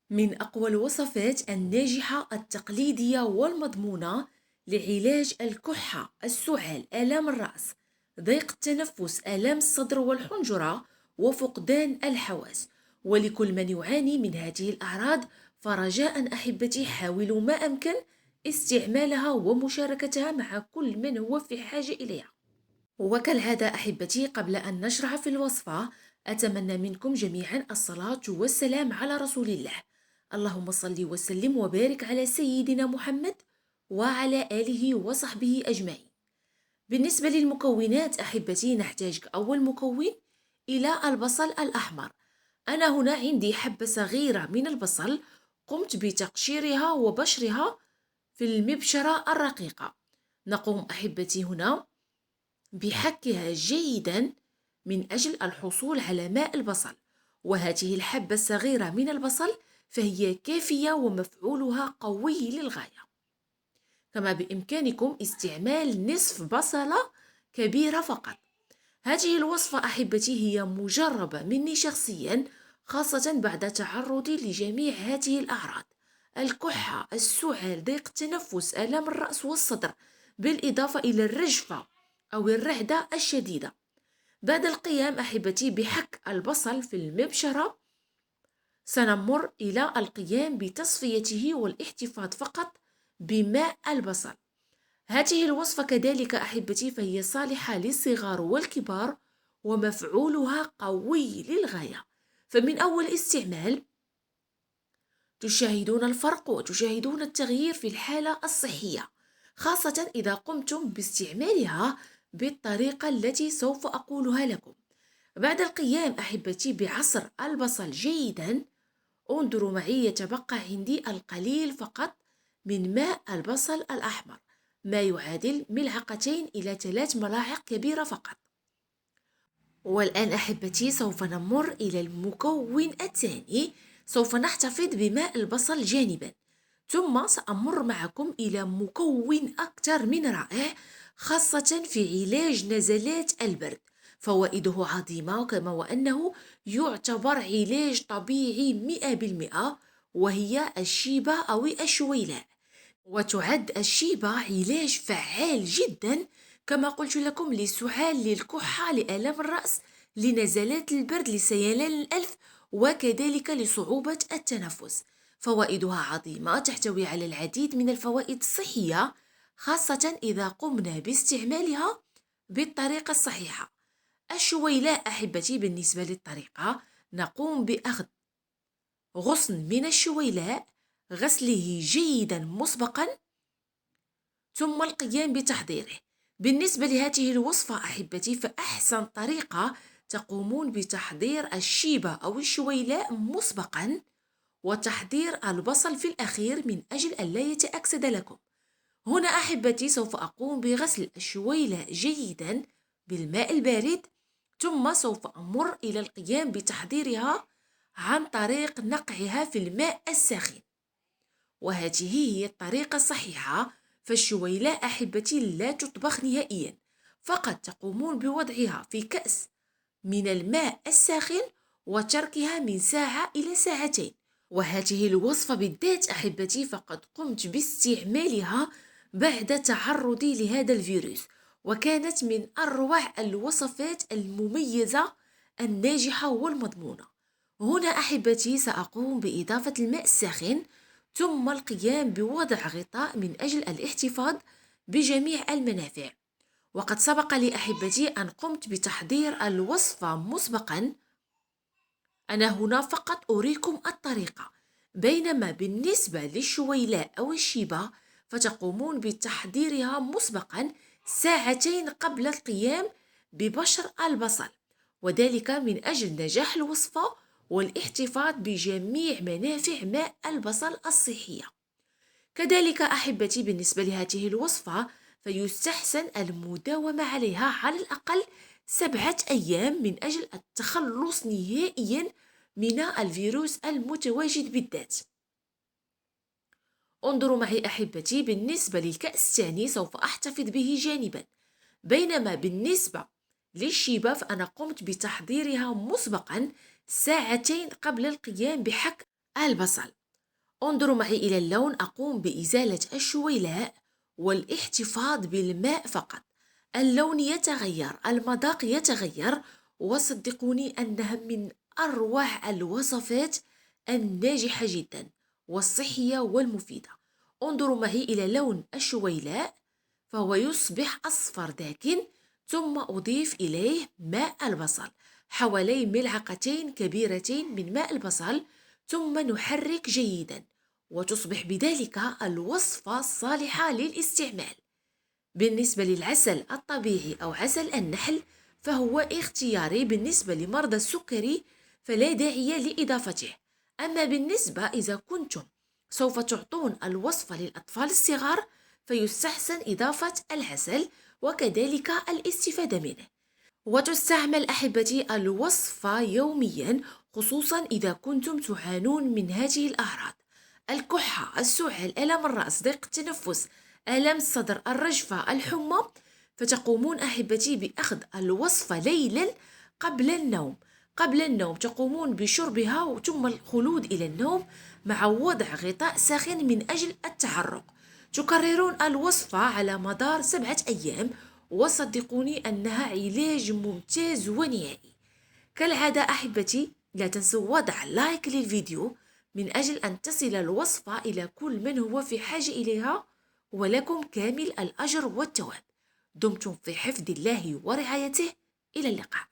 من أقوى الوصفات الناجحة التقليدية والمضمونة لعلاج الكحة، السعال، آلام الرأس، ضيق التنفس، آلام الصدر والحنجرة، وفقدان الحواس. ولكل من يعاني من هذه الأعراض، فرجاء أحبتي حاولوا ما أمكن استعمالها ومشاركتها مع كل من هو في حاجة إليها. وكالعادة أحبتي، قبل أن نشرع في الوصفة، أتمنى منكم جميعا الصلاة والسلام على رسول الله. اللهم صل وسلم وبارك على سيدنا محمد وعلى آله وصحبه أجمعين. بالنسبة للمكونات أحبتي، نحتاج كأول مكون إلى البصل الأحمر. أنا هنا عندي حبة صغيرة من البصل، قمت بتقشيرها وبشرها في المبشرة الرقيقة. نقوم أحبتي هنا بحكها جيدا من أجل الحصول على ماء البصل، وهذه الحبة الصغيرة من البصل فهي كافية ومفعولها قوي للغاية. كما بإمكانكم استعمال نصف بصلة كبيرة فقط. هذه الوصفة أحبتي هي مجربة مني شخصيا، خاصة بعد تعرضي لجميع هذه الأعراض: الكحة، السعال، ضيق التنفس، آلام الرأس والصدر، بالإضافة إلى الرجفة أو الرعدة الشديدة. بعد القيام أحبتي بحك البصل في المبشرة، سنمر إلى القيام بتصفيته والاحتفاظ فقط بماء البصل. هذه الوصفة كذلك أحبتي فهي صالحة للصغار والكبار، ومفعولها قوي للغاية. فمن أول استعمال تشاهدون الفرق وتشاهدون التغيير في الحالة الصحية، خاصة إذا قمتم باستعمالها بالطريقة التي سوف أقولها لكم. بعد القيام أحبتي بعصر البصل جيدا، انظروا معي، يتبقى عندي القليل فقط من ماء البصل الأحمر، ما يعادل ملعقتين إلى 3 ملاعق كبيرة فقط. والآن أحبتي سوف نمر إلى المكون الثاني. سوف نحتفظ بماء البصل جانبا، ثم سأمر معكم إلى مكون أكثر من رائع، خاصة في علاج نزلات البرد. فوائده عظيمة، كما وأنه يعتبر علاج طبيعي 100%، وهي الشيبة أو الشويلات. وتعد الشيبة علاج فعال جدا، كما قلت لكم، للسعال، للكحة، لآلام الرأس، لنزلات البرد، لسيلان الأنف، وكذلك لصعوبة التنفس. فوائدها عظيمة، تحتوي على العديد من الفوائد الصحية، خاصة إذا قمنا باستعمالها بالطريقة الصحيحة. الشويلاء أحبتي، بالنسبة للطريقة، نقوم بأخذ غصن من الشويلاء، غسله جيدا مسبقا، ثم القيام بتحضيره. بالنسبة لهذه الوصفة أحبتي، فأحسن طريقة تقومون بتحضير الشيبة أو الشويلاء مسبقا، وتحضير البصل في الأخير من أجل أن لا يتأكسد لكم. هنا أحبتي سوف أقوم بغسل الشويلاء جيدا بالماء البارد، ثم سوف أمر إلى القيام بتحضيرها عن طريق نقعها في الماء الساخن، وهذه هي الطريقة الصحيحة. فالشويلاء أحبتي لا تطبخ نهائيا، فقط تقومون بوضعها في كأس من الماء الساخن وتركها من ساعة إلى ساعتين. وهذه الوصفة بالذات أحبتي فقد قمت باستعمالها بعد تعرضي لهذا الفيروس، وكانت من أروع الوصفات المميزة الناجحة والمضمونة. هنا أحبتي سأقوم بإضافة الماء الساخن، ثم القيام بوضع غطاء من أجل الاحتفاظ بجميع المنافع. وقد سبق لي أحبتي أن قمت بتحضير الوصفة مسبقا، أنا هنا فقط أريكم الطريقة. بينما بالنسبة للشويلاء أو الشيبة فتقومون بتحضيرها مسبقا ساعتين قبل القيام ببشر البصل، وذلك من أجل نجاح الوصفة والاحتفاظ بجميع منافع ماء البصل الصحية. كذلك أحبتي بالنسبة لهذه الوصفة فيستحسن المداومة عليها على الأقل 7 أيام من أجل التخلص نهائيا من الفيروس المتواجد بالذات. انظروا معي أحبتي، بالنسبة للكأس الثاني سوف أحتفظ به جانبا، بينما بالنسبة للشيبة فأنا قمت بتحضيرها مسبقا ساعتين قبل القيام بحك البصل. انظروا معي إلى اللون. أقوم بإزالة الشويلاء والاحتفاظ بالماء فقط. اللون يتغير، المذاق يتغير، وصدقوني أنها من أروع الوصفات الناجحة جدا والصحية والمفيدة. انظروا معي إلى لون الشويلاء، فهو يصبح أصفر داكن. ثم أضيف إليه ماء البصل، حوالي ملعقتين كبيرتين من ماء البصل، ثم نحرك جيدا، وتصبح بذلك الوصفة صالحة للاستعمال. بالنسبة للعسل الطبيعي أو عسل النحل فهو اختياري بالنسبة لمرضى السكري، فلا داعي لإضافته. أما بالنسبة إذا كنتم سوف تعطون الوصفة للأطفال الصغار فيستحسن إضافة العسل وكذلك الاستفادة منه. وتستعمل أحبتي الوصفة يوميا، خصوصا إذا كنتم تعانون من هذه الأعراض: الكحة، السعال، ألم الرأس، ضيق التنفس، ألم الصدر، الرجفة، الحمى. فتقومون أحبتي بأخذ الوصفة ليلا قبل النوم. قبل النوم تقومون بشربها ثم الخلود إلى النوم مع وضع غطاء ساخن من أجل التحرك. تكررون الوصفة على مدار 7 أيام، وصدقوني أنها علاج ممتاز ونهائي. كالعادة أحبتي، لا تنسوا وضع لايك للفيديو من أجل أن تصل الوصفة إلى كل من هو في حاجة إليها، ولكم كامل الأجر والثواب. دمتم في حفظ الله ورعايته. إلى اللقاء.